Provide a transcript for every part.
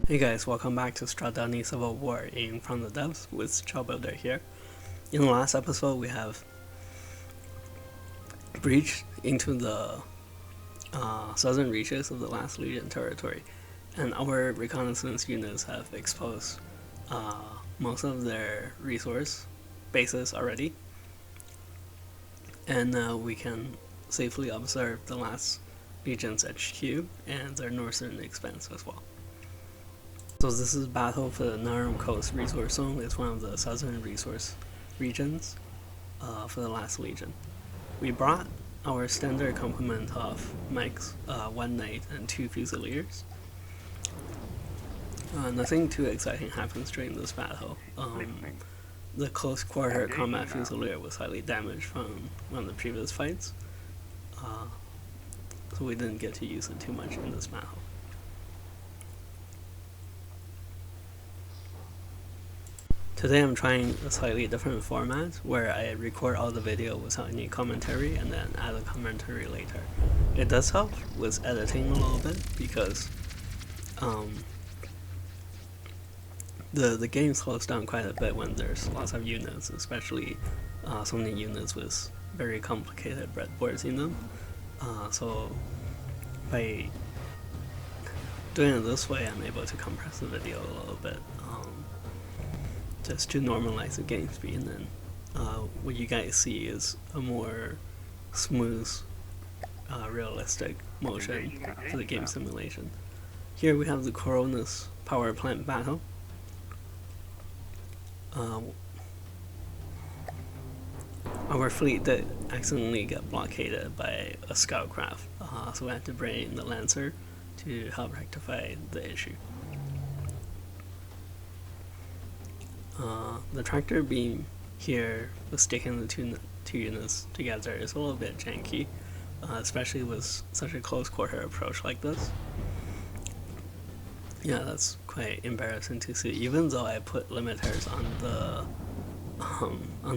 Hey guys, welcome back to Stradani Civil War in Fromthedepths with ChillBuilder here. In the last episode, we have breached into the southern reaches of the last Legion territory, and our reconnaissance units have exposed most of their resource bases already, and now we can safely observe the last Legion's HQ and their northern expanse as well. So this is battle for the Narum Coast Resource Zone. It's one of the southern resource regions for the last Legion. We brought our standard complement of Mechs, 1 Knight and 2 Fusiliers. Nothing too exciting happens during this battle. The close quarter combat Fusilier was slightly damaged from one of the previous fights, so we didn't get to use it too much in this battle. Today I'm trying a slightly different format where I record all the video without any commentary and then add a commentary later. It does help with editing a little bit because the game slows down quite a bit when there's lots of units, especially so many units with very complicated breadboards in them. So by doing it this way, I'm able to compress the video a little bit. Just to normalize the game speed, and then what you guys see is a more smooth, realistic motion for the game simulation. Here we have the Coronis Power Plant battle. Our fleet did accidentally get blockaded by a scout craft, so we had to bring in the Lancer to help rectify the issue. The tractor beam here with sticking the two units together is a little bit janky, especially with such a close quarter approach like this. Yeah, that's quite embarrassing to see. Even though I put limiters on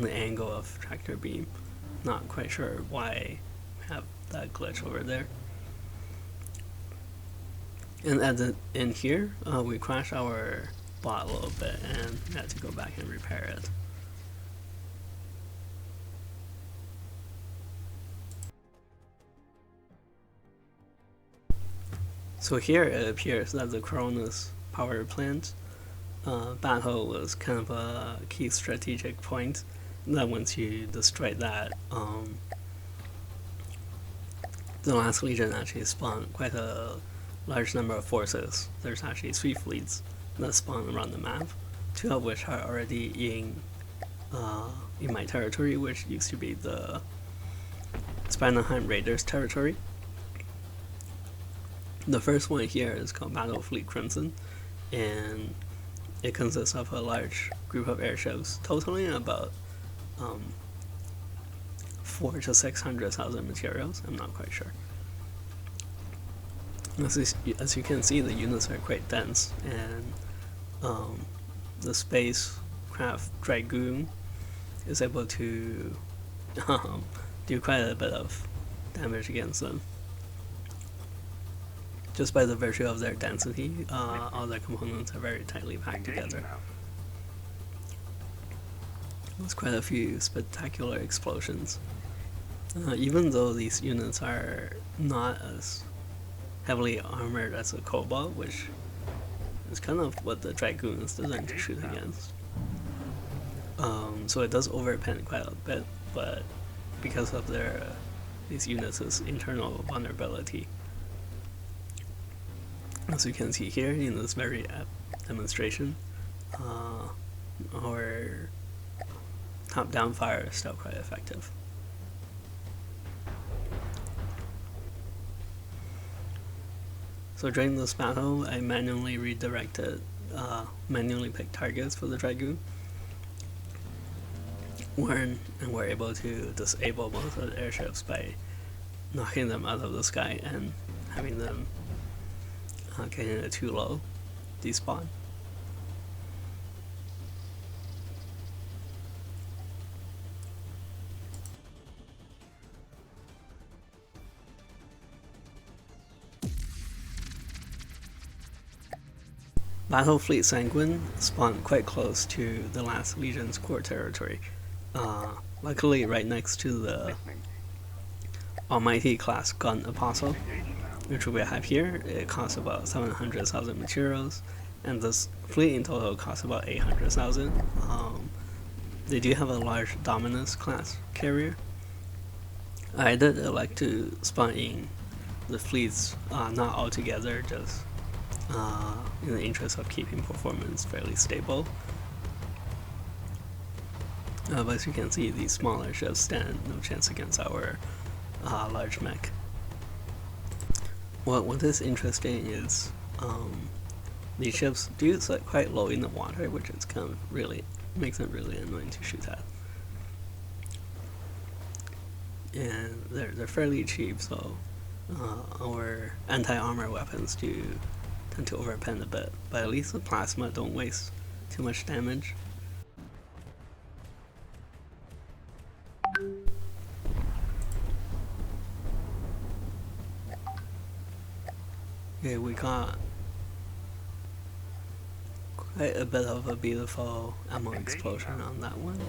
the angle of tractor beam, not quite sure why we have that glitch over there. And at the end here, we crashed our bot a little bit and had to go back and repair it. So here it appears that the Coronis Power Plant battle was kind of a key strategic point, that once you destroy that, the last Legion actually spawned quite a large number of forces. There's actually 3 fleets that spawn around the map, 2 of which are already in my territory, which used to be the Spanaheim Raiders territory. The first one here is called Battlefleet Crimson, and it consists of a large group of airships, totaling about 400,000 to 600,000 materials. I'm not quite sure. As you can see, the units are quite dense, and the spacecraft Dragoon is able to do quite a bit of damage against them. Just by the virtue of their density, all their components are very tightly packed together. There's quite a few spectacular explosions. Even though these units are not as heavily armored as a Cobalt, which is kind of what the Dragoon is designed to shoot against. So it does overpen quite a bit, but because of these units' internal vulnerability. As you can see here in this very demonstration, our top-down fire is still quite effective. So during this battle, I manually picked targets for the Dragoon, and were able to disable most of the airships by knocking them out of the sky and having them getting it too low, despawn. Battlefleet Sanguine spawned quite close to the last Legion's core territory. Luckily right next to the Almighty class Gun Apostle, which we have here. It costs about 700,000 materials, and this fleet in total costs about 800,000. They do have a large Dominatus class carrier. I did elect to spawn in the fleets not all together, just in the interest of keeping performance fairly stable. But as you can see, these smaller ships stand no chance against our large mech. What is interesting is these ships do sit quite low in the water, which is kind of really makes it really annoying to shoot at. And they're fairly cheap, so our anti-armor weapons do tend to overpen a bit, but at least the plasma don't waste too much damage. Okay, we got quite a bit of a beautiful ammo explosion on that one.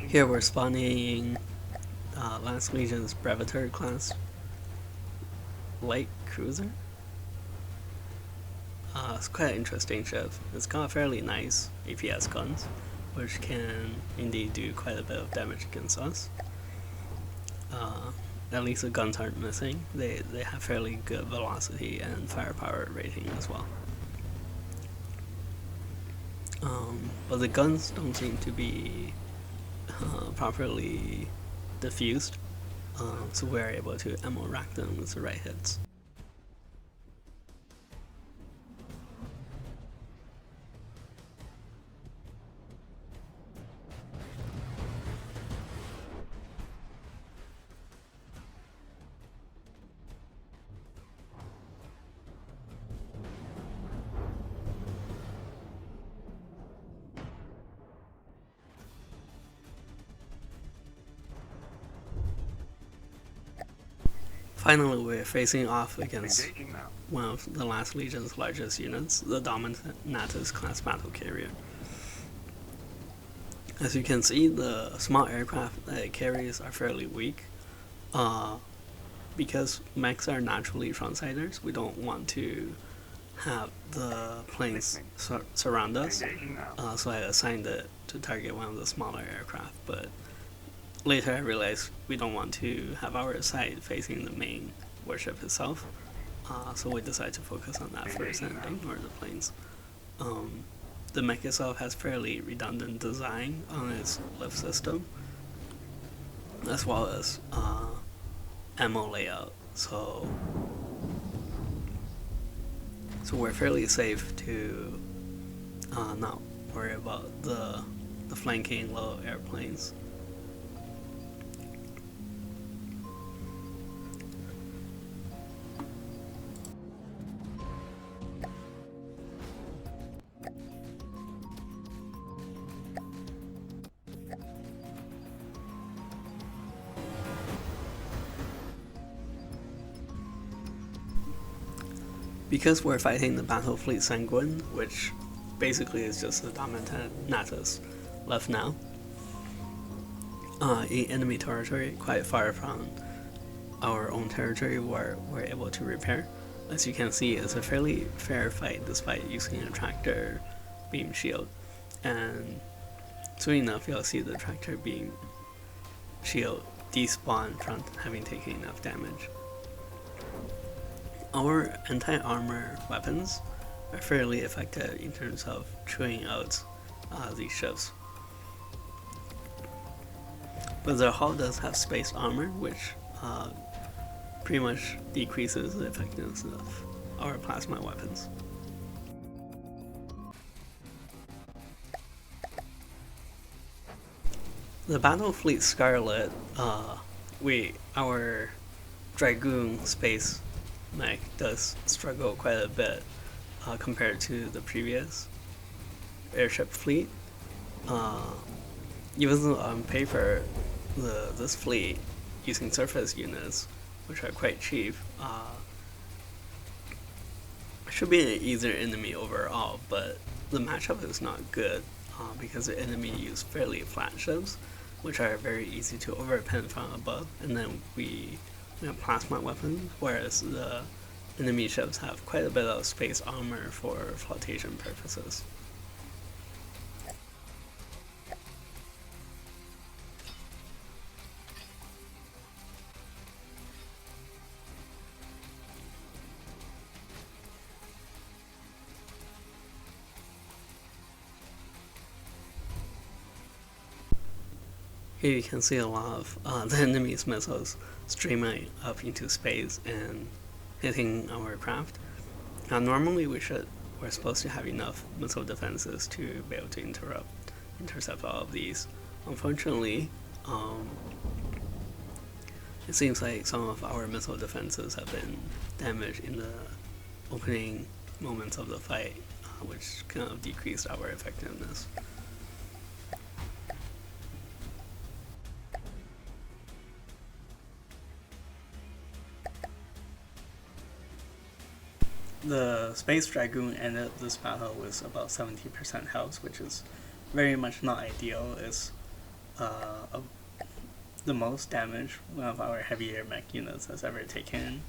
Here we're spawning Last Legion's Brevetor class light cruiser. It's quite an interesting ship. It's got fairly nice APS guns, which can indeed do quite a bit of damage against us. At least the guns aren't missing. They have fairly good velocity and firepower rating as well. But the guns don't seem to be properly diffused, so we're able to ammo rack them with the right hits. Finally, we're facing off against one of the last Legion's largest units, the Dominatus class battle carrier. As you can see, the small aircraft that it carries are fairly weak. Because mechs are naturally frontsiders, we don't want to have the planes surround us, so I assigned it to target one of the smaller aircraft, but later I realized we don't want to have our sight facing the main warship itself, so we decided to focus on that first and ignore the planes. The mech itself has fairly redundant design on its lift system, as well as ammo layout, so we're fairly safe to not worry about the flanking low airplanes. Because we're fighting the Battlefleet Sanguine, which basically is just the Dominatus left now, in enemy territory, quite far from our own territory where we're able to repair. As you can see, it's a fairly fair fight despite using a tractor beam shield, and soon enough you'll see the tractor beam shield despawn from having taken enough damage. Our anti-armor weapons are fairly effective in terms of chewing out these ships. But their hull does have spaced armor, which pretty much decreases the effectiveness of our plasma weapons. The Battlefleet Scarlet our Dragoon space mech does struggle quite a bit compared to the previous airship fleet. Even though on paper, this fleet using surface units, which are quite cheap, should be an easier enemy overall, but the matchup is not good because the enemy use fairly flat ships, which are very easy to overpen from above, and then we have plasma weapons, whereas the enemy ships have quite a bit of space armor for flotation purposes. Here you can see a lot of the enemy's missiles streaming up into space and hitting our craft. Now normally we're supposed to have enough missile defenses to be able to intercept all of these. Unfortunately, it seems like some of our missile defenses have been damaged in the opening moments of the fight, which kind of decreased our effectiveness. The Space Dragoon ended this battle with about 70% health, which is very much not ideal. It's the most damage one of our heavier mech units has ever taken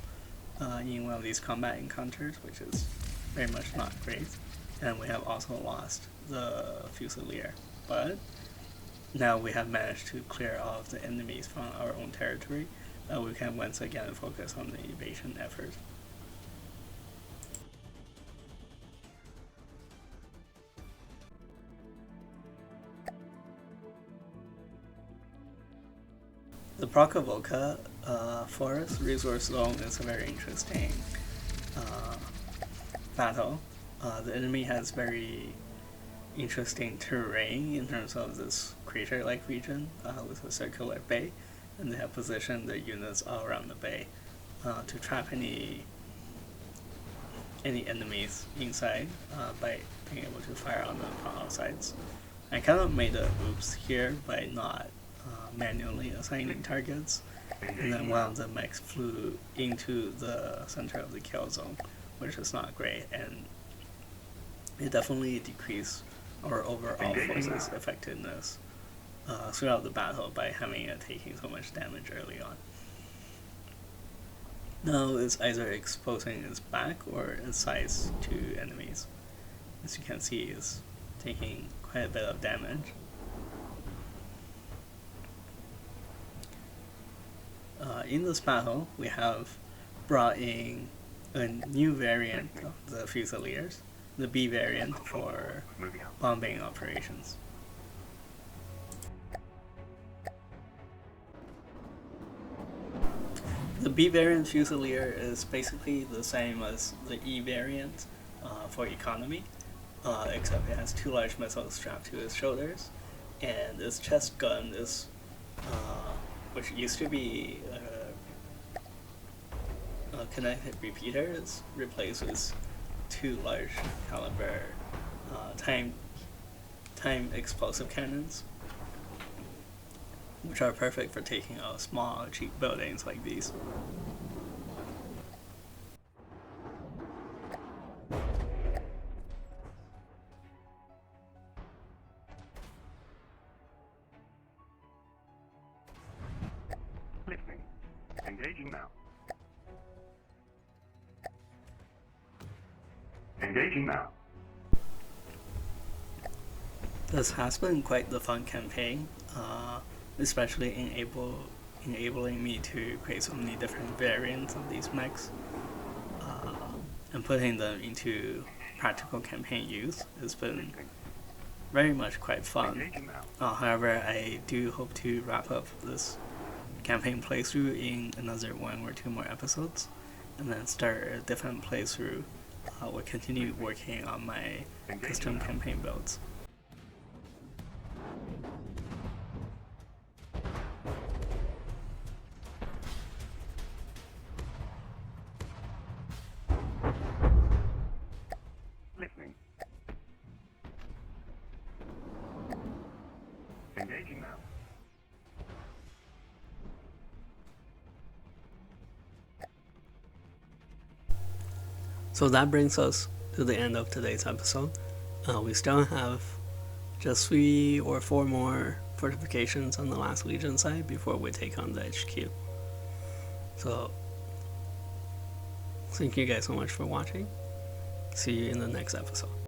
in one of these combat encounters, which is very much not great. And we have also lost the Fusilier, but now we have managed to clear all of the enemies from our own territory. We can once again focus on the evasion effort. The Prokovka Forest resource zone is a very interesting battle. The enemy has very interesting terrain in terms of this crater-like region with a circular bay, and they have positioned their units all around the bay to trap any enemies inside by being able to fire on them from outside. I kind of made a oops here by not manually assigning targets, and then one of the mechs flew into the center of the kill zone, which is not great, and it definitely decreased our overall force's effectiveness throughout the battle by having it taking so much damage early on. Now it's either exposing its back or its sides to enemies. As you can see, it's taking quite a bit of damage. In this battle, we have brought in a new variant of the Fusiliers, the B variant for bombing operations. The B variant Fusilier is basically the same as the E variant for economy, except it has two large missiles strapped to its shoulders, and its chest gun is which used to be a connected repeater, is replaced with two large caliber time explosive cannons, which are perfect for taking out small, cheap buildings like these. Engaging now. Engaging now. This has been quite the fun campaign, especially enabling me to create so many different variants of these mechs, and putting them into practical campaign use. It's been very much quite fun. However, I do hope to wrap up this campaign playthrough in another 1 or 2 more episodes, and then start a different playthrough. We'll continue working on my custom campaign builds. So that brings us to the end of today's episode. We still have just 3 or 4 more fortifications on the last Legion side before we take on the HQ. So, thank you guys so much for watching. See you in the next episode.